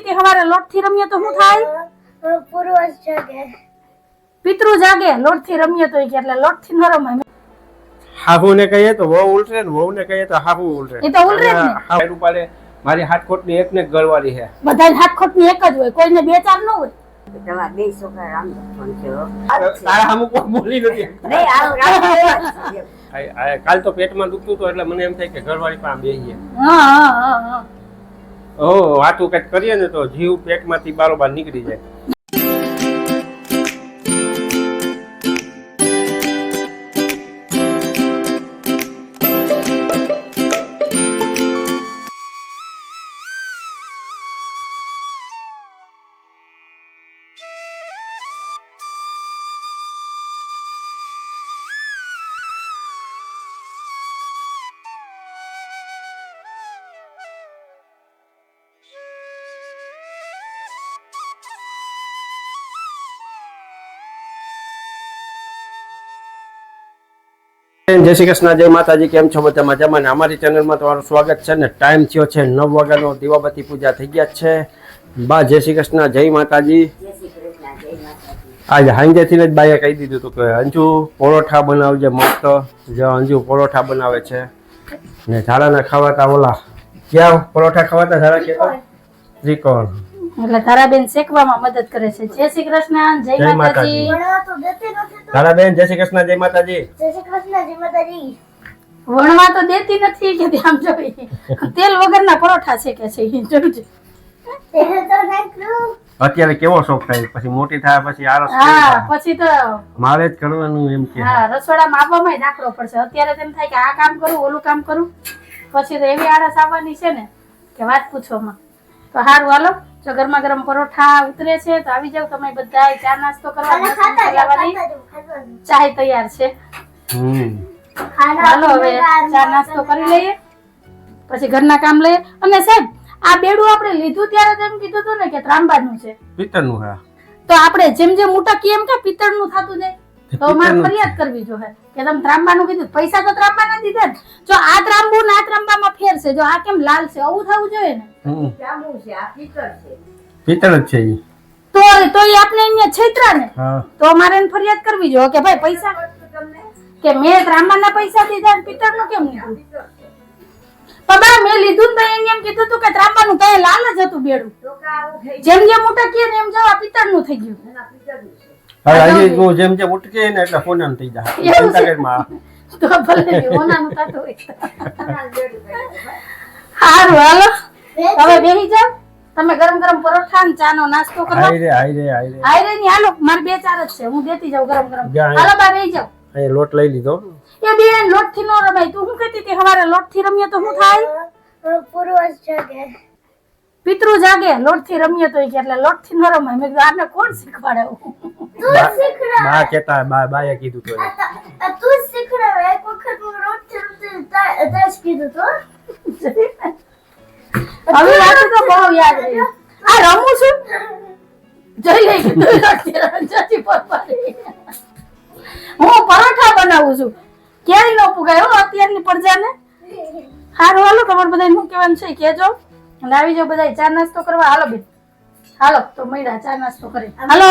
હતી હવારે લોટ થી રમીએ તો શું થાય? પૂર્વજ જાગે. પિતૃ જાગે. લોટ થી રમીએ તો એટલે લોટ થી ન રમાય. હાહુ ને કહીએ તો વહુ ઉલટે ને વહુ ને કહીએ તો હાહુ ઉલટે. એ તો ઉલટે જ ને. હાહુ પાડે મારી હાથખોટ ની એક ને ગળવાળી છે. બધા હાથખોટ ની એક જ હોય, કોઈને બે ચાર ન હોય. તમારા બે છોકરા રામ લક્ષ્મણ છે હો. તારા સામું કોઈ બોલી નથી. નહીં આવું રામ કાલ તો પેટમાં દુખતું હતું એટલે મને એમ થાય કે ઘરવાળી પાસે બેસીએ. હા. વાતું કઈક કરીએ ને તો જીવ પેટમાંથી બારોબાર નીકળી જાય. જય શ્રી કૃષ્ણ, જય માતાજી. કેમ છો બધા મજામાં? ને અમારી ચેનલમાં તમારું સ્વાગત છે. ને ટાઈમ થયો છે 9 વાગ્યાનો. દીવાબત્તી પૂજા થઈ ગયા છે. બા જય શ્રી કૃષ્ણ, જય માતાજી. આજે હાંજેથી જ બાઈએ કહી દીધું હતું કે અંજુ પરોઠા બનાવજે મસ્ત. જો અંજુ પરોઠા બનાવે છે ને ઝાડાના ખાવાતા ઓલા ક્યાં પરોઠા ખાવાતા ઝાડા કે ત્રિકોણ એટલે તારાબેન શેકવામાં મદદ કરે છે. જય શ્રી કૃષ્ણ, જય માતાજી. વણવા તો દેતી નથી તો. ઝાડાબેન જય શ્રી કૃષ્ણ, જય માતાજી. જય શ્રી કૃષ્ણ, જય માતાજી. વણવા તો દેતી નથી કે આમ જોઈ તેલ વગરના પરોઠા શેકે છે. જોજો. તે તો નાખ્યું. અત્યારે કેવો શોખ થાય, પછી મોટી થાય પછી આરસ હા, પછી તો મારે જ કરવાનું એમ કે. હા, રસોડામાં આવવામાં દાખલો પડશે. અત્યારે તેમ થાય કે આ કામ કરું, ઓલું કામ કરું, પછી તો એવી આળસ આવવાની છે ને કે વાત પૂછવામાં. તો હારું હાલો, જો ગરમા ગરમ પરોઠા ઉતરે છે તો આવી જાવ તમે બધા. ચા નાસ્તો કરવા ચાય તૈયાર છે. હાલો હવે ચા નાસ્તો કરી લઈએ, પછી ઘરના કામ લઈએ. અને સાહેબ આ બેડું આપણે લીધું ત્યારે તેમ કીધું હતું ને કે ત્રાંબાનું છે, પિત્તળનું. હા, તો આપણે જેમ જેમ ઉટકી એમ કે પિત્તળનું થતું જાય. તો મારે ફરિયાદ કરવી જોઈએ કે તમે ત્રાંબાનું કીધું. પૈસા તો ત્રાંબાના દીધા ને. જો આ ત્રાંબુ ને આ ત્રાંબામાં ફેર છે. જો આ કેમ લાલ છે, આવું થવું જોઈએ ને. જાંબુ છે આ પિત્તળ છે. પિત્તળ જ છે ઈ. તો એ આપણે અહીંયા છેતરા ને. હા, તો મારે એને ફરિયાદ કરવી જોઈએ કે ભાઈ પૈસા કે મેં ત્રાંબાના પૈસા દીધા ને પિત્તળનું કેમ નહીં? બાબા મેં લીધું ને એને એમ કીધું હતું કે ત્રાંબાનું તો લાલ જ હતું બેડું. જેમ જેમ ઉટકીએ ને એમ જવા પિત્તળનું થઈ ગયું. હવે આજે તું જેમ જેમ ઉટકે ને એટલે ફોનામ થઈ જાય. ચિંતા કરમાં તો ભલે ઓનાનું થતું હોય. હારું હાલો હવે બેહી જાવ. તમે ગરમ ગરમ પરોઠા ને ચા નો નાસ્તો કરો. આયરે ની હાલો, મારે બે ચાર જ છે, હું દેતી જાઉં ગરમ ગરમ. હાલો બા બેહી જાવ. અહીં લોટ લઈ લીધો. એ બેન લોટ થી નો રમાય. તું શું કહેતી હતી હવારે લોટ થી રમીએ તો શું થાય? પૂર્વજ જાગે. પિતૃ જાગે. લોટ થી રમીએ તો એટલે લોટ થી ન રમાય. મેં કીધું આને કોણ શીખવાડે? તું શીખડાવ. બા કેતા બાએ કીધું તો તું શીખડાવ. એક વખત હું રોજ રમતી તાજ કીધું તો. હવે વાત તો બહુ યાદ રહી. આ રમું છું જઈ લે જતી પરપારી. હું પરોઠા બનાવું છું. ક્યાંય ન પુગાય હો અત્યારની પ્રજાને. હારું હાલો, તમારે બધા શું કહેવાનું છે કહેજો. અને આવી જાવ બધા ચા નાસ્તો કરવા. હાલો બેન હાલો, તો મળ્યા ચા નાસ્તો કરી. હાલો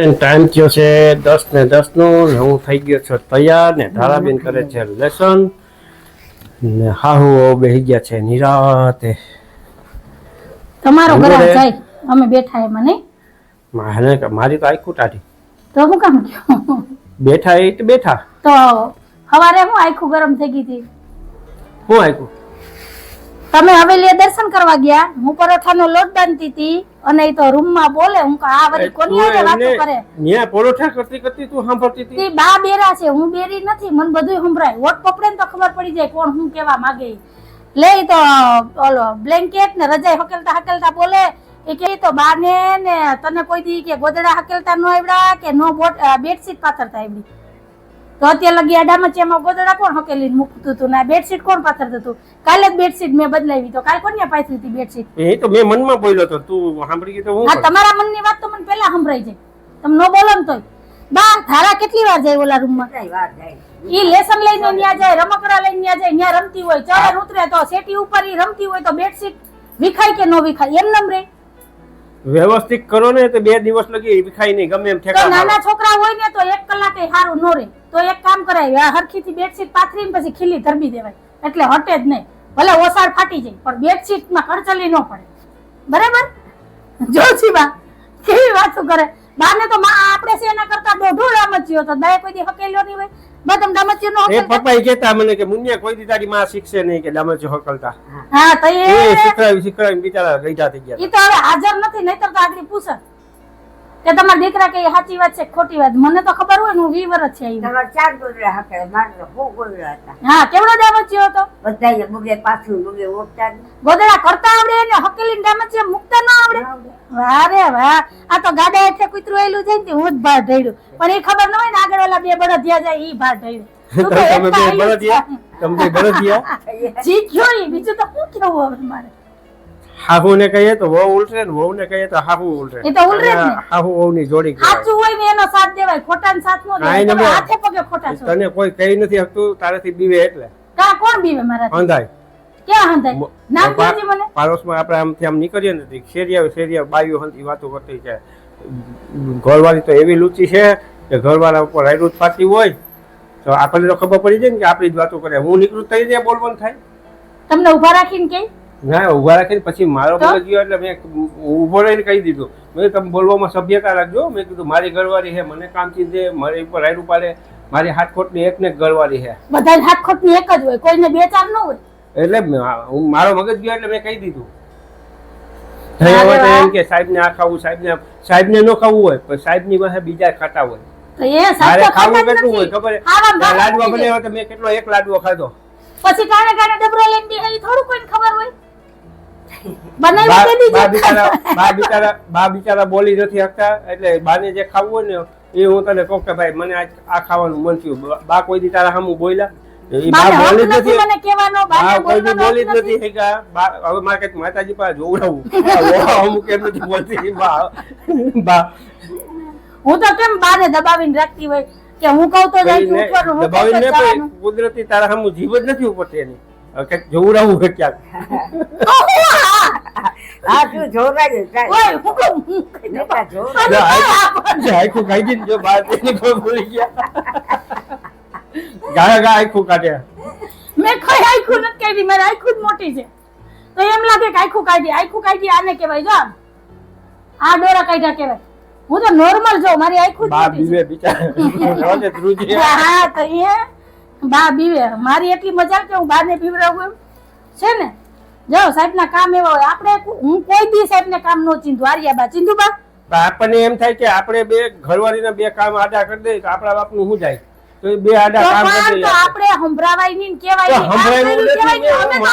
ટાઈમ થયો છે 10:10 નો. હું થઈ ગયો છું તૈયાર ને ધારાબેન કરે છે લેસન ને હાહુ બેહી ગયા છે નિરાતે. તમારો ઘર જાય અમે બેઠા એમાં નહીં. મારી તો આખું ટાઢી. તો હું કામ કયો બેઠા એ તો બેઠા. તો સવારે હું આખું ગરમ થઈ ગઈ હતી. હું આખું તમે હવેલીએ દર્શન કરવા ગયા, હું પરોઠાનો લોટ બાંધતી હતી અને એ તો રૂમમાં બોલે. હું આ બધી કોની હારે વાતો કરે? ન્યા પરોઠા કરતી કરતી તું સાંભળતી હતી. બા બેરા છે, હું બેરી નથી. મને બધું સંભળાય. વોટ પકડે ને તો ખબર પડી જાય કોણ હું કેવા માંગે. લે તો ઓલો બ્લેન્કેટ ને રજાઈ હકેલતા હકેલતા બોલે. એ કે તો બાને ને તને કોઈ દી કે ગોદડા હકેલતા નો આવડા કે નો બેડશીટ પાથરતા આવડી? તો અત્યારે લગી આ ડામચિયામાં ગોદડા કોણ હકેલીને મૂકતું હતું ને બેડશીટ કોણ પાથરતું હતું? કાલે જ બેડશીટ મેં બદલાવી, તો કાલે કોને પાથરી હતી બેડશીટ? એ તો મેં મનમાં બોલ્યો તો, તું સાંભળી ગઈ તો હું હા, તમારા મનની વાત તો મને પહેલા સંભળાઈ જાય. તમે નો બોલો ને તોય. બા ધારા કેટલી વાર જાય ઓલા રૂમમાં? કઈ વાર જાય. ઈ લેસન લઈને ન્યા જાય, રમકડા લઈને ન્યા જાય, ન્યા રમતી હોય, ચડે ઉતરે તો સેટી ઉપર ઈ રમતી હોય તો બેડશીટ વિખાય કે નો વિખાય? એમ નમ રે. વ્યવસ્થિત કરો ને તો 2 દિવસ લગી વિખાય નહીં, ગમે એમ તો ઠેકા નાના છોકરા હોય ને તો 1 કલાકે સારું નો રે. તો એક કામ કરાય, આ હરખીથી બેડશીટ પાથરીને પછી ખીલી ધરબી દેવાય, એટલે હટે જ નહીં. ભલે ઓસાડ ફાટી જાય પણ બેડશીટમાં કડચલી ન પડે. બરાબર? જોશી બા કેવી વાતો કરે. બાને તો આપણે છે એના કરતા દોઢો ડામચિયો તો બાએ કોઈ દી હકેલ્યો નહીં હોય. બા તમે ડામચિયો નો એ હકેલતા? પપ્પા કહેતા મને કે મુનિયા કોઈ દી તારી માં શીખશે નહીં કે ડામચિયો હકલતા. હા તો એ એ શીખરાવી બિચારા ગઈઢા થઈ ગયા. ઈ તો હવે હાજર નથી, નહીતર તો આગળ પૂછે કે તમારા દીકરા કે સાચી વાત છે ખોટી વાત. મને તો ખબર હોય ને, હું 20 વર્ષ છે આવી. તમારે 4 ગોદડા હકે, મારે તો બહુ ગોદડા હતા. હા, કેવડો ડામચિયો હતો? બધાય બુગે પાછું બુગે ઓપતા જ. ગોદડા કરતા આવડે ને હકેલી ડામચિયા મુકતા ન આવડે? વાહ રે વાહ, આ તો ગાડા હેઠે કૂતરું એલું જાય ને હું જ ભાર ઢળ્યું. પણ એ ખબર ન હોય ને આગળ ઓલા 2 બળદિયા જાય ઈ ભાર ઢળ્યું. તું તો તમે એકતા બે આયલું જ બળદિયા, છે. તમે બે બળદિયા. જીત્યો ઈ, બીજું તો શું કેવું હવે મારે? હાહુ ને કહીએ તો વહુ ઉલટે ને વહુ ને કહીએ તો હાહુ ઉલટે. એ તો ઉલટે જ ને. હાહુ વહુ ની જોડી કહેવાય. સાચું હોય ને એનો સાથ દેવાય, ખોટા સાથ નો કાંઈ દેવાય. ન તમે બોલ. હાથે પગે ખોટા છો. તને કોઈ કહી નથી શકતું, તારાથી બીવે એટલે કા કોણ બીવે મારાથી? અંધાય. ક્યાં હંધાય? નામ કહેજે મને. પાડોશમાં આપણે આમથી આમ નીકળીએ ને શેરિયા બાઈઓ હંતી વાતો કરતી છે. ઘરવાળી તો એવી લુચી છે કે ઘરવાળા ઉપર રાયડું જ પાતી હોય તો આપણને તો ખબર પડી જાય ને કે આપણી જ વાતો કરે. હું નીકળું થઈ જાય બોલવાનું થાય. તમને ઉભા રાખીને કે ના ઉભા રાખીને પછી મારો તો? મગજ ગયો એટલે મેં ઉભો રહીને કહી દીધું, મેં તમે બોલવામાં સભ્યતા રાખજો. મેં કીધું મારી ઘરવાળી છે, મને કામ ચીંધે, મારી ઉપર રાયડું પાડે, મારી હાથખોટની એકને એક ઘરવાળી છે. બધા હાથ ખોટની એક જ હોય, કોઈને 2-4 ન હોય. એટલે હું મારો મગજ ગયો એટલે મેં કહી દીધું. હવે તો એમ કે સાહેબને આ ખાવું, સાહેબને ન ખાવું હોય પણ સાહેબની પાસે બીજા ખાતા હોય. તો એ સાચો મારે ખાતા ખાવું જ કેટલું હોય નથી. ખબર ખાવા છે? ભાવ લાડવા નથી બનાવ્યા તો મેં કેટલો એક લાડવો ખાધો. પછી કાણે કાણે ડબરો લઈને બેહી થોડું કોઈને ખબર હોય. બા બનાવી દે બા દીધી. બા બિચારા બોલી નથી શકતા એટલે બાને જે ખાવું હોય ને એ હું તને કહું કે ભાઈ મને આ ખાવાનું મન થયું. બા કોઈ દી તારા સામું બોલ્યા? એ બા બાને બોલી હક જ નથી નથી. મને કહેવાનો, બાને બા કોઈ દી બોલવાનો બોલી હક જ નથી શીખ્યા. બા હવે મારે કંઈક માતાજી પાસે જોવડાવું. અમુક એમ નથી બોલતી બા. હું તો કેમ બાને દબાવીને રાખતી હોય કે હું કહું તો જાય છે ઉપરનું, હું કહું દબાવીને તો પણ જવાનું. કુદરતી તારા સામું જીવ જ નથી ઉપરથી એની. હવે કંઈક જોવડાવું હોય ક્યાંક. હા તું જોરાય જાય. ઓય, હું કહું, હું કહી દઉં. નકર જો. અને જો આખું ખાઈ ગઈ ને જો બહાર જઈને કોઈ ભૂલી ગયા. ગા આખું કાઢે. મેં કઈ આખું નથી કાઢી, મારી આખું જ મોટી છે તો એમ લાગે કે આખું કાઢી આને કહેવાય. જો આમ, આ ડોરા કાઢ્યા કહેવાય. હું તો નોર્મલ જો, મારી આખું જ બા મોટી છે. બીવે બિચારા રોજે ધ્રુજી. હા તો એ બા બીવે. મારી એટલી મજા કે હું બાને પીવડાવું એમ છે ને. જો સાહેબના કામ એવા હોય, આપણે હું કોઈ દી સાહેબને કામ નો ચીંધું. આર્યા બા ચીંધું બા. તો આપણને એમ થાય કે આપણે બે ઘરવાળીના 2 કામ આડા કરી દઈએ તો આપણા બાપનું શું જાય? તો એ 2 આડા તો કામ પણ કરી તો દઈએ. આપણે સંભળાવાય નહીં ને કહેવાય તો નહીં. કામ સંભળાયું કર્યું કહેવાય નહીં. નથી. અમે તો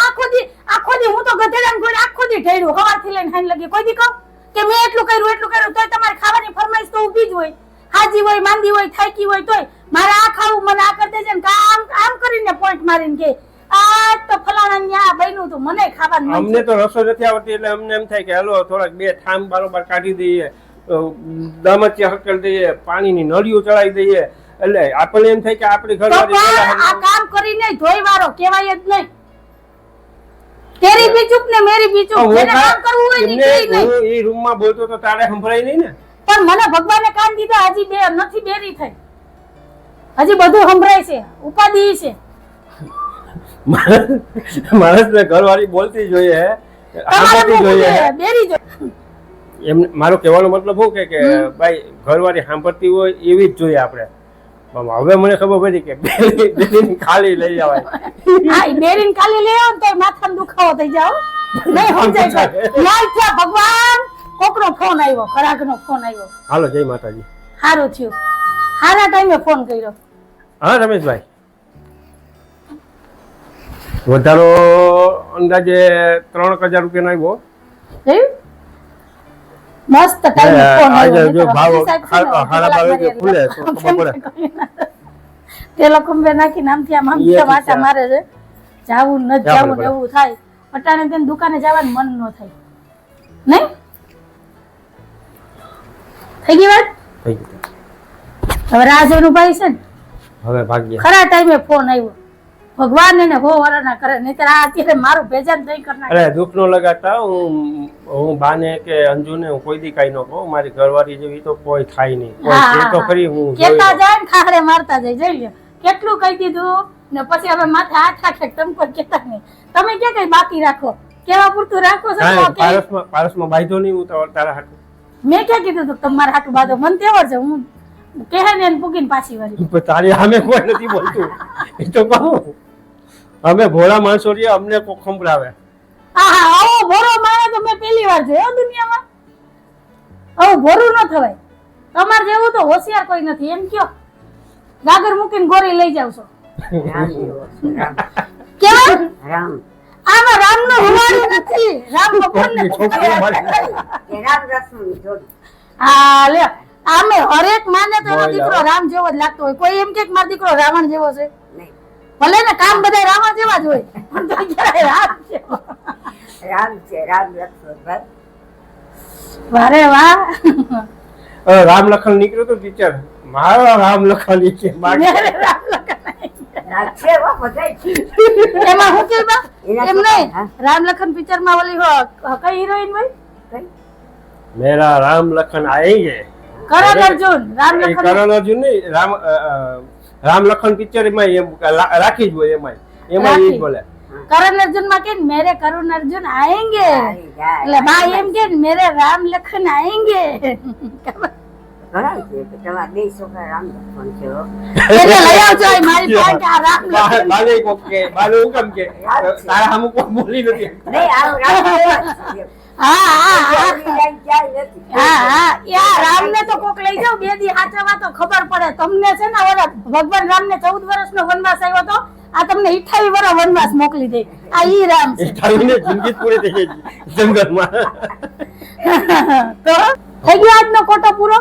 આખો દી હું તો ગધેડાને ઘોડે આખો દી ઢળ્યું, સવારથી લઈને સાંજ લગી. કોઈ દી કહું કે મેં એટલું કર્યું તોય તમારે ખાવાની ફરમાઈશ તો ઊભી જ હોય. હાજી હોય, માંદી હોય, થાકી હોય તોય મારે આ ખાવું, મને આ કરી દેજે ને આમ કરીને પોઈન્ટ મારીને કે આ તો ફલાણા ન્યા બન્યું તો મને ખાવાનું મન અમને છે. તો રસો નથી આવડતી એટલે અમને એમ થાય કે હાલો થોડાક 2 થામ બારોબાર કાઢી દઈએ, દામચિયા હકેલ દઈએ, પાણીની નળીઓ ચડાવી દઈએ. એટલે આપણને એમ થાય કે આપણી તો ઘરવાળી પણ આ કામ કરીને ધોઈ વારો કહેવાય જ નહીં. તેરી બીચુક ને મેરી બીચુક, જેને કામ કરવું હોય ને ઈ કરે નહીં. હું એ રૂમમાં બોલતો તો તારે સંભળાય નહીં ને. પણ મને ભગવાને કાન દીધા, હજી બે નથી બેરી થઈ, હજી બધું સંભળાય છે, ઉપાધિ છે. માણસને ઘરવાળી બોલતી જોઈએ, તમારે સાંભળતી જોઈએ. બેરી જો. એમ મારો કહેવાનો મતલબ શું કે ભાઈ ઘરવાળી સાંભળતી હોય એવી જ જોઈએ આપણે. હવે મને ખબર પડી કે બેરીને ખાલી લઈ જવાય. હા, ઈ બેરીને ખાલી લઈ આવો ને તોય માથાનો દુખાવો થઈ જાવ. નહીં સમજાય તો લાલ છે ભગવાન. કોકનો ફોન આવ્યો, ખરાકનો ફોન આવ્યો. હાલો જય માતાજી. સારું થયું, સારા ટાઈમે ફોન કર્યો. હા રમેશભાઈ, વધારો અંદાજે 3000 રૂપિયાનો આવ્યો. જોયું? મસ્ત ટાઈમે ફોન આજે આવ્યો. જો ભાવ સાહેબ છે ને, હાડા ભાવે ખુલે તો ખબર પડે. તેલો ખંભે નાખીને આમથી આમ આમથી આમ આટા મારે છે જાવું ન જાવું ને એવું થાય અટાણે તેને દુકાને જવાનું મન ન થાય નહીં થઈ ગઈ વાત થઈ ગયું. હવે રાજેનું ભાઈ છે ને હવે ભાગ્ય ખરા ટાઈમે ફોન આવ્યો ભગવાન એને હો વરના કરે નહીતર આ અત્યારે મારું ભેજાન થઈ કરી નાખે. અરે દુઃખ નો લગાડતા હું બાને કે અંજુને હું કોઈ દી કાઈ ન કહું. મારી ઘરવાળી જેવી તો કોઈ થાય નહીં. કોઈ હા, કે તો ખરી હું જોઈ કેતા લઉં. જાય ને ખાખરે મારતા જાય જોઈ લ્યો કેટલું કહી દીધું ને પછી હવે માથે હાથ રાખે ટંકો કેતા નહીં તમે ક્યાં કઈ બાકી રાખો કેવા પૂરતું રાખો છો કાંઈ તો કે પારસમાં બાંધ્યો નહીં હું તો તારા હાટુ. મેં ક્યાં કીધું તું તમારા હાટું બાંધો મને તેવડ છે હું કહે ને એને પૂગીને પાછી વળી પણ તારી સામે કોઈ નથી બોલતું એ તો કહું. અમે ભોળા માણસો રહ્યા અમને કોક સંભળાવે. આહા આવો ભોરો મારે તો મેં પહેલી વાર જોયો દુનિયામાં આવું ભોરું ન થવાય તમારે જેવું તો હોશિયાર કોઈ નથી એમ કયો ગાગર મૂકીને ગોરી લઈ જાવ છો રામ જેવો છે, રામ. કેવા રામ આમાં રામનો હુવાડો નથી રામ ભગવાનને છોકરો મારી એ રામ રસમની જોડી. હા લે આમે હરેક માને તો એનો બોલ દીકરો હવે. રામ જેવો જ લાગતો હોય કોઈ એમ કે મારો દીકરો રાવણ જેવો છે નહીં, ભલે ને કામ બધા રાવણ જેવા જ હોય પણ તો ક્યારેય રામ જેવો રામ છે, રામ લક્ષ્મણ. વારે વાહ રામ લખન નીકળ્યું તો પિક્ચર મારો રામ લખન છે મેરે રામ લખન છે હો બધાય. એમાં હું કે બા એના એમ નહીં હા. રામ લખન પિક્ચર માં ઓલી કઈ હિરોઈન હોય કઈ? મેરા રામ લખન આएंगे. કરણ અર્જુન રામ એ લખન કરણ અર્જુન નહીં રામ લખન પિક્ચર એમાં એમ રાખી જ હોય એમાં એ જ રાખી. બોલે. કરણ અર્જુન માં કે મેરે કરણ અર્જુન આएंगे જાય, જાય. એટલે બા એમ કે મેરે રામ લખન આएंगे ઘણા છે કે તમારા બે છોકરા રામ લક્ષ્મણ છે હો. એને લઈ આવજો અહીં મારી પાસે કે આ રામ લખન બાલે કોક કે બાલે હું કેમ કે તારા સામુ કોઈ બોલી નથી. નહીં, આવું રામ જેવા જ છે. હા હા હા આવડી લાઈન ક્યાંય નથી. હા યા રામ ને તો કોક લઈ જાવ બે દી હાચવા તો ખબર પડે તમને છે ને ઓલા ભગવાન રામ ને 14 વર્ષનો વનવાસ આવ્યો તો આ તમને 28 વર્ષ વનવાસ મોકલી દે આ ઈ રામ છે એ તારીને જિંદગી જ પૂરી થઈ ગઈ જંગલમાં. તો થઈ ગયો આજનો કોટો પૂરો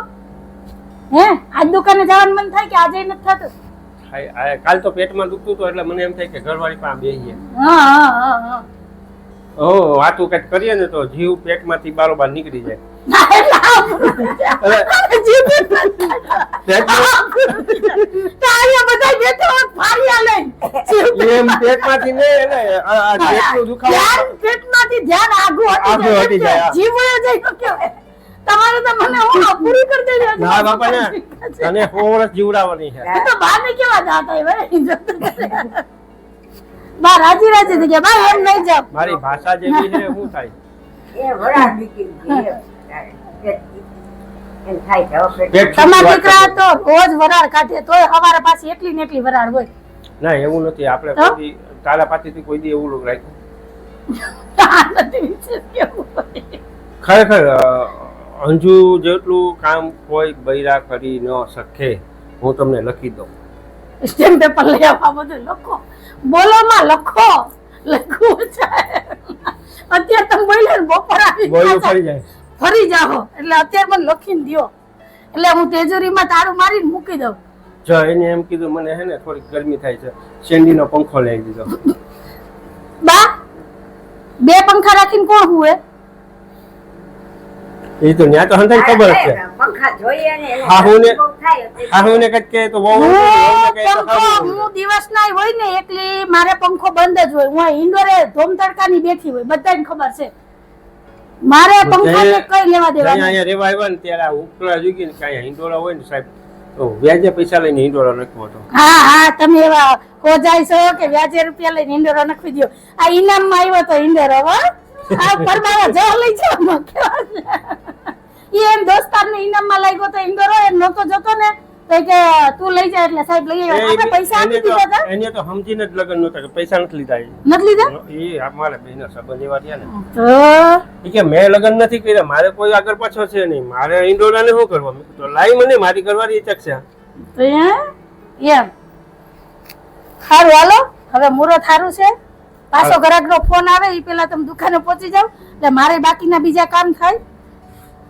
હે આજ દુકાને જવાનું મન થાય કે આજે નથી થતું કાલ તો પેટમાં દુખતું હતું એટલે મને એમ થાય કે ઘરવાળી પાસે બેસીએ. હા હા હા હા વાતું કઈક કરીએ ને તો જીવ પેટમાંથી બારોબાર નીકળી જાય. ના, એટલે આ પૂરું થઈ જાય. અરે, જીભ તો અહીંયા બધા બેઠા હોત ફાળિયા લઈને. જીભ એમ પેટમાંથી નહીં એટલે આ પેટનું દુખાવો ધ્યાન પેટમાંથી ધ્યાન આઘું આઘું હટી જાય, હા. જીવ વયો જાય તો કહેવાય. તમારે તો મને હું પૂરી કરી દેજો ના બાપા ને તને 100 વર્ષ જીવડાવવાની છે. એ તો બહારને કેવા જાત હોય ભાઈ બા રાજી રાજી થઈ ગયા બા એમ નહીં જાવ મારી ભાષા જેવી છે શું થાય. એ વરાળ નીકળી ગઈ. એમ થાય છે, હવે પેટ- પેટ તમારા વાત દીકરા કરતો. તો રોજ વરાળ કાઢે તોય હવારે પાછી એટલી ને એટલી વરાળ હોય ના એવું નથી આપણે તો? કોઈ દી તારા પાસેથી કોઈ દી એવું રાખ્યું આ નથી વિશેષ કેવું હોય. ખરેખર અંજુ જેટલું કામ કોઈ બૈરા કરી ન શકે હું તમને લખી દઉં. સ્ટેમ્પ પેપર લઈ આવવા બધું લખો બોલોમાં લખો લખવું છે અત્યારે તમે બોલ્યા ને બપોર આવી બોયલું પાછા ફરી જાય. ફરી જાઓ એટલે અત્યારે મને લખીને દ્યો એટલે હું તેજોરીમાં તારું મારીને મૂકી દઉં જો એને એમ કીધું મને હે ને થોડીક ગરમી થાય છે શેરડીનો પંખો લઈ દીધો. બા બે પંખા રાખીને કોણ હુએ એ તો ન્યા તો હંધાઈ ખબર છે. પંખા જોઈએ ને એને હાહુને- બહુ થાય એટલે હાહુને કંઈક કહે તો વહુ હું વહુને કહે તો પંખો હાહુ. હું દિવસના હોય ને એકલી મારે પંખો બંધ જ હોય હું ઇન્ડોરે ધોમ તડકાની બેઠી હોય બધાને ખબર છે મારે પંખાને કઈ લેવા દેવા અહીંયા અહીંયા રેવા આવ્યા ને ત્યારે આ ઉકળા જોગી ને કાંઈ હિંડોળા હોય ને સાહેબ તો વ્યાજે પૈસા લઈને હિંડોળા નાખવો હતો. હા હા તમે એવા ખોજાય છો કે વ્યાજે રૂપિયા લઈને ઇન્ડોરો નાખી દો આ ઇનામમાં આવ્યો તો ઇન્ડોરો હો આ પરબારા જો લઈ જાવ કેવા ઈ એમ દોસ્તારને ઇનામમાં લાગ્યો તો ઇન્ડોરો એમ નતો જતો ને તો કે તું લઈ જા એટલે સાહેબ લઈ આવ્યા આપણે પૈસા આપી દીધા હતા એને તો સમજીને જ લગ્ન નહોતા કે પૈસા નથી લીધા એ. નથી લીધા એ અમારા બેના સંબંધ એવા રહ્યા ને તો એ કે મેં લગ્ન નથી કર્યા મારે કોઈ આગળ પાછળ છે નહીં મારે ઈંડોરાને શું કરવા મેં કીધું, તો લાઈ મને મારી કરવાની ઈચ્છા છે. તો એમ સારું હાલો હવે મુહૂર્ત સારું છે પાછો ગ્રાહકનો ફોન આવે એ પેલા તમે દુકાને પહોંચી જાવ એટલે મારે બાકીના બીજા કામ થાય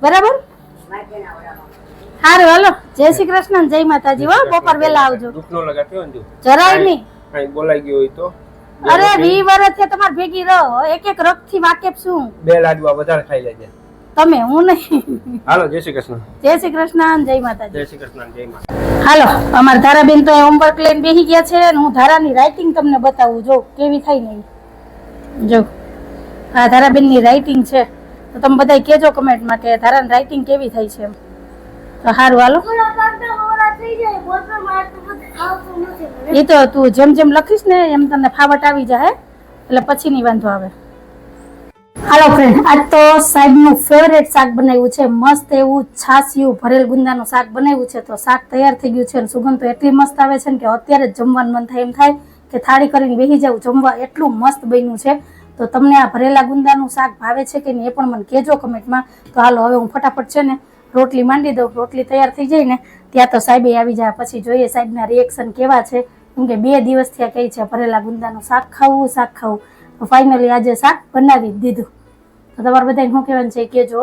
બરાબર માટેના ઓલામાં. હારું હાલો, જય શ્રી કૃષ્ણ ને જય માતાજી. હો, બપોર વેલા આવજો. દુઃખ નો લગાડ્યો અંજુ. જરાય નહીં. કઈ બોલાઈ ગયો હોય તો અરે 20 વર્ષથી તમારે ભેગી રહો, એક એક રગ થી વાકેફ છું. 2 લાડવા વધારે ખાઈ લેજે. તમે, હું નહીં. હાલો, જય શ્રી કૃષ્ણ. જય શ્રી કૃષ્ણ જય માતાજી. જય શ્રી કૃષ્ણ જય માતા. હાલો, અમારા ધારાબેન તો હોમવર્ક લઈને બેસી ગયા છે અને હું ધારાની રાઇટિંગ તમને બતાવું. જો કેવી થઈ નહીં. જો આ ધારાબેન ની રાઇટિંગ છે, તો તમે બધા કહેજો કમેન્ટમાં કે ધારાની રાઇટિંગ કેવી થઈ છે એમ. તો સારું હાલો. થોડા કાગડા ઓરા થઈ જાય બોલમાં માર તો બધું આવતું નથી. એ તો તું જેમ જેમ લખીશ ને એમ તને ફાવટ આવી જાય, એટલે પછી ની વાંધો આવે. હાલો ફ્રેન્ડ, આજ તો સાહેબનું ફેવરેટ શાક બનાવ્યું છે. મસ્ત એવું છાસિયું ભરેલ ગુંદાનું શાક બનાવ્યું છે. તો શાક તૈયાર થઈ ગયું છે અને સુગંધ તો એટલી મસ્ત આવે છે ને કે અત્યારે જ જમવાનું મન થાય એમ થાય કે થાળી કરીને બેસી જાવ જમવા, એટલું મસ્ત બન્યું છે. તો તમને આ ભરેલા ગુંદાનું શાક ભાવે છે કે નહીં એ પણ મને કહેજો કમેન્ટમાં. તો હાલો, હવે હું ફટાફટ છે ને રોટલી માંડી દઉં. રોટલી તૈયાર થઈ જાય ને ત્યાં તો સાહેબે આવી જાય, પછી જોઈએ સાહેબના રિએક્શન કેવા છે. કેમ કે 2 દિવસથી આ કહે છે ભરેલા ગુંદાનું શાક ખાવું શાક ખાવું. તો ફાઇનલી આજે શાક બનાવી દીધું. તો તમારે બધાને શું કહેવાનું છે એ કહેજો.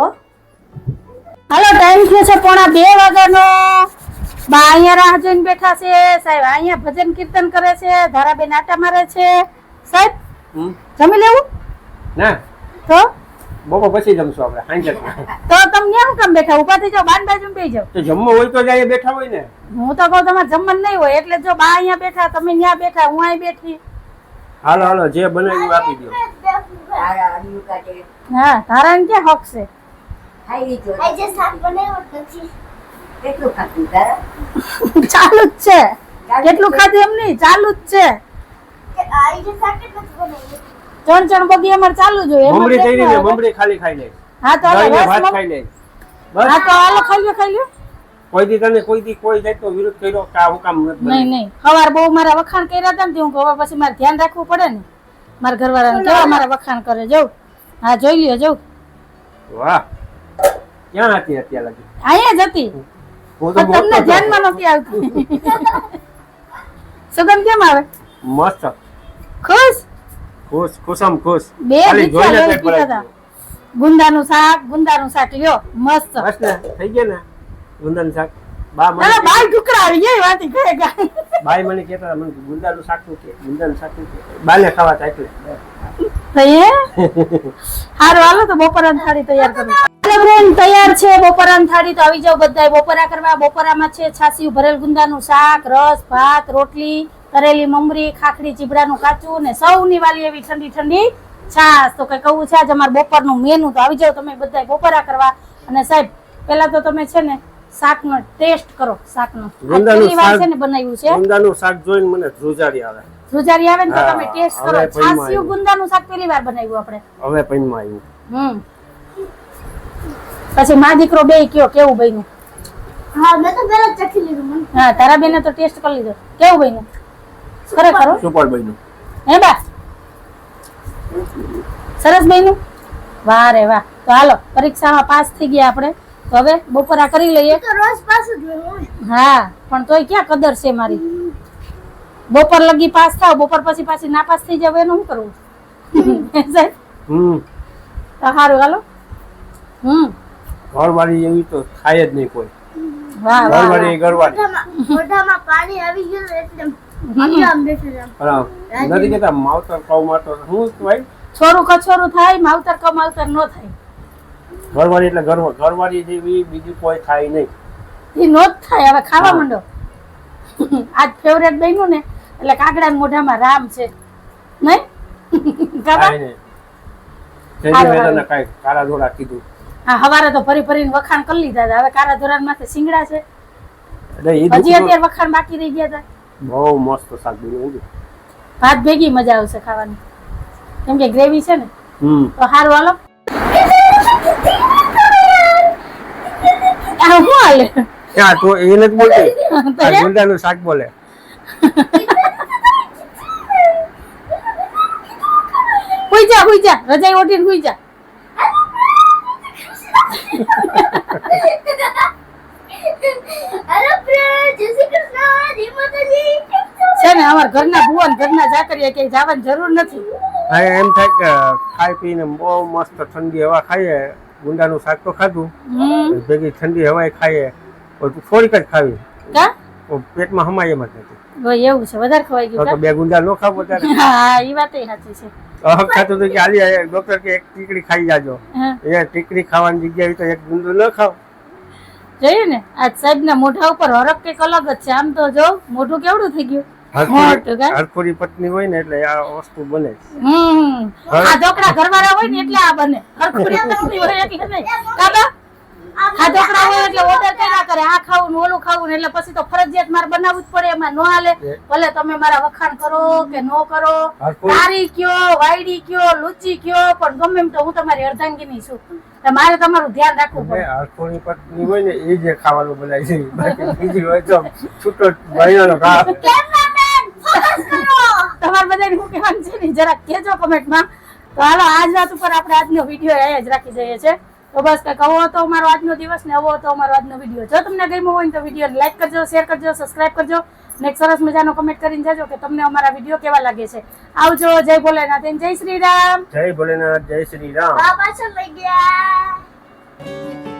હાલો, ટાઈમ થયો છે 1:45 વાગ્યાનો. બા અહીંયા રાહ જોઈને બેઠા છે. સાહેબ અહીંયા ભજન કીર્તન કરે છે, ધારાબેન આટા મારે છે. સાહેબ જમી લેવું ના તો બપોર પછી જમશું આપણે સાંજે. તો તમે કેમ કામ બેઠા? ઉભા થઈ જાઓ, બાન બાજુ બેસી જાઓ. તો જમવું હોય તો જાય બેઠા હોય ને. હું તો કહું તમારે જમવાનું નહીં હોય એટલે જો બા અહીંયા બેઠા, તમે ત્યાં બેઠા, હું અહીં બેઠી. હાલો હાલો, જે બનાવ્યું આપી દો. તારા આડું કાઢે હા, ધારાને ક્યાં હક છે? ખાઈ જો આજે શાક બનાવ્યું નથી. કેટલું ખાતું તારા ચાલુ જ છે. કેટલું ખાધું એમ નહીં, ચાલુ જ છે. કે આજે શાક જ નથી બનાવ્યું. ચણ બગી અમારે ચાલુ જ હોય. એમાં મમરી થઈ કેટલું રહી છે, આવે? મમરી ખાલી ખાઈ લે. હા તો હાલો, દહીંને રસ ભાત મમ- ખાઈ લે. હા બસ તો હાલો, ખાઈ લ્યો. કોઈ દી તને કોઈ દી કોઈ જાય તો વિરોધ કર્યો કે આ હું કામ નથી નહીં બનાવ્યું? નહીં, સવાર બહુ મારા વખાણ કર્યા હતા ને તે હું કહું હવે પછી મારે ધ્યાન રાખવું પડે ને. મારા ઘરવાળાને કેવા મારા વખાણ કરે. જવું હા, જોઈ લ્યો. જવું વાહ, ક્યાં હતી અત્યારે લગી? અહીંયા જ હતી હું તો પણ તમને બોલતો હતો. ધ્યાનમાં નથી આવતી. સુગંધ કેમ આવે? મસ્ત ખુશ ખુશમ ખુશ. બે ખાલી દીકરા જોઈને લઈ પેટ પીતા ભરાઈ હતા. ગુંદાનું શાક લ્યો, મસ્ત. ગયું. બસ ને થઈ ગયા ને ગુંદાનું શાક. બા મને તારા બાલ ઢુકડા આવી ગયા વાતી કરે ગા. બાઈ મને કહેતા હતા, મને ગુંદાનું શાક નું કે ગુંદાનું શાક નું કે બાને ખાવા હતા એટલે. તો એ હારું હાલો, તો બપોરાની થાળી તૈયાર કરું. હાલો ફ્રેન્ડ, તૈયાર છે બપોરાની થાળી. તો આવી જાવ બધાય બપોરા કરવા. બપોરામાં છે છાસિયું ભરેલ ગુંદાનું શાક, રસ, ભાત, રોટલી, તરેલી મમરી, ખાખરી ચીબડાનું કાચું ને સૌની વાલી એવી ઠંડી ઠંડી છાશ. તો કઈ કહું છે આજે અમારે બપોરનું મેનુ. તો આવી જાવ તમે બધાય બપોરા કરવા. અને સાહેબ પેલા તો તમે છે ને શાકનો ટેસ્ટ કરો. શાકનો ગુંદાનું પહેલી વાર શાક- છે ને બનાવ્યું છે. ગુંદાનું શાક જોઈને મને ધ્રુજારી આવે. ધ્રુજારી આવે ને તો હા, તમે ટેસ્ટ કરો. હવે પૈમાં છાસિયું આવ્યું. ગુંદાનું શાક પહેલી વાર બનાવ્યું આપણે. હવે પૈનમાં આવ્યું. પછી માં દીકરો બે કયો કેવું બન્યું? હા મેં તો પહેલા જ ચખી લીધું મને. હા, તારા બેને તો ટેસ્ટ કરી લીધો. કેવું બન્યું? ખરેખર હો? સુપર બન્યું. હે બા, સરસ બન્યું. વાહ રે વાહ. તો હાલો, પરીક્ષામાં પાસ થઈ ગયા આપણે. તો હવે બપોરા કરી લઈએ. તો રોજ પાછું જ હોય. હા, પણ તોય ક્યાં કદર છે મારી. બપોર લગી પાસ થાવ, બપોર પછી પાછી નાપાસ થઈ જાવ એનું શું કરવું? સાહેબ, તો સારું હાલો. ઘરવાળી એવી તો ખાય જ નહીં કોઈ. વાહ વાહ, વાહ. ઘરવાળી ઘરવાળી. મોઢામાં પાણી આવી ગયું એટલે આમ બેઠું છે આમ. પણ નથી કેતા માવતર કઉ માતો હું ભાઈ છોરું કછોરું થાય, માવતર કમાવતર ન થાય. ઘરવાળી એટલે ઘરવાળી જેવી બીજું કોઈ થાય નહીં. એ નો જ થાય. હવે ખાવા હા. માંડો. આજ ફેવરેટ બન્યું ને એટલે કાગડા મોઢામાં રામ છે નહીં? થાય કાકા? નહીં. તેની હારું, વેદના હારું. કાંઈ કાળા ધોળા કીધું. હા, હવારે તો ફરી ફરીને વખાણ કરી લીધા હતા. હવે કારા ધોરણ માથે સિંગડા છે. એટલે એ હજી દુઃખનું અત્યારે વખાણ બાકી રહી ગયા હતા. બહુ મસ્ત શાક બન્યું. ભાત ભેગી મજા આવશે ખાવાની, કેમ કે ગ્રેવી છે ને. તો સારું હાલો. આ શું હાલે? ક્યાં તો એ નથી બોલતી. તો આ એ? ગુંદાનું શાક બોલે. હુઈ જા રજાઈ ઓઢીને હુઈ જા. અરે પ્રિય, જય શ્રી કૃષ્ણ, જય માતાજી. કેમ છો? છે ને અમારા ઘરના ભુવન ઘરના જાકરીએ કે જવાની જરૂર નથી. હા એમ થાય કે ખાઈ પીને બહુ મસ્ત ઠંડી હવા ખાઈએ. ગુંદાનું શાક તો ખાધું, ભેગી ઠંડી હવાય ખાઈએ થોડીક જ ખાવી કા પેટમાં હમાય એમ જ નથી ભાઈ એવું છે વધારે ખવાઈ ગયું તો બે ગુંદા ન ખાવો ત્યારે કા? હા એ વાત સાચી છે. ખાતું હતું કે આલી ડોક્ટર કે એક ટીકડી ખાઈ જાજો હા એ ટીકડી ખાવાની જગ્યાએ તો એક ગુંદું ન ખાવ જોયું ને આજ સાહેબ ના મોઢા ઉપર હરક કઈક અલગ જ છે. આમ તો જો મોઢું કેવડું થઈ ગયું મોટું કા? હરખુરી પત્ની હોય ને એટલે આ વસ્તુ બને આ ઢોકળા ઘરવાળા હોય ને એટલે આ બને. હરખુરી પત્ની હોય એટલે નહીં કાકા. આ ઢોકળા હોય એટલે ઓર્ડર કર્યા કરે આ ખાવું ને ઓલું ખાવું ને એટલે પછી તો ફરજિયાત મારે બનાવવું જ પડે. એમાં ન હાલે ભલે તમે મારા વખાણ કરો કે ન કરો, તારી કયો વાયડી કયો લુચી કયો, પણ ગમે એમ તો હું તમારી અર્ધાંગીની છું. મારે તમારું ધ્યાન રાખવું પડે. હરખુરી પત્ની હોય ને એ જે ખાવાનું બનાય છે બાકી બીજી હોય તો છૂટો ભાઈઓનો ખા તમારે બધાને શું કહેવાનું છે ને જરાક કહેજો કમેન્ટમાં. તો હાલો આજ વાત ઉપર આપણે આજનો વિડીયો અહીંયા જ રાખી દઈએ છીએ. તો બસ કંઈક આવો હતો અમારો આજનો દિવસ ને આવો હતો અમારો આજનો વિડીયો. જો તમને ગમ્યો હોય તો વિડીયોને લાઈક કરજો, શેર કરજો, સબસ્ક્રાઇબ કરજો ને એક સરસ મજાનો કમેન્ટ કરીને જાજો કે તમને અમારા વિડીયો કેવા લાગે છે. આવજો. જય ભોલેનાથ, જય શ્રી રામ. જય ભોલેનાથ, જય શ્રી રામ. પાછળ લઈ ગયા.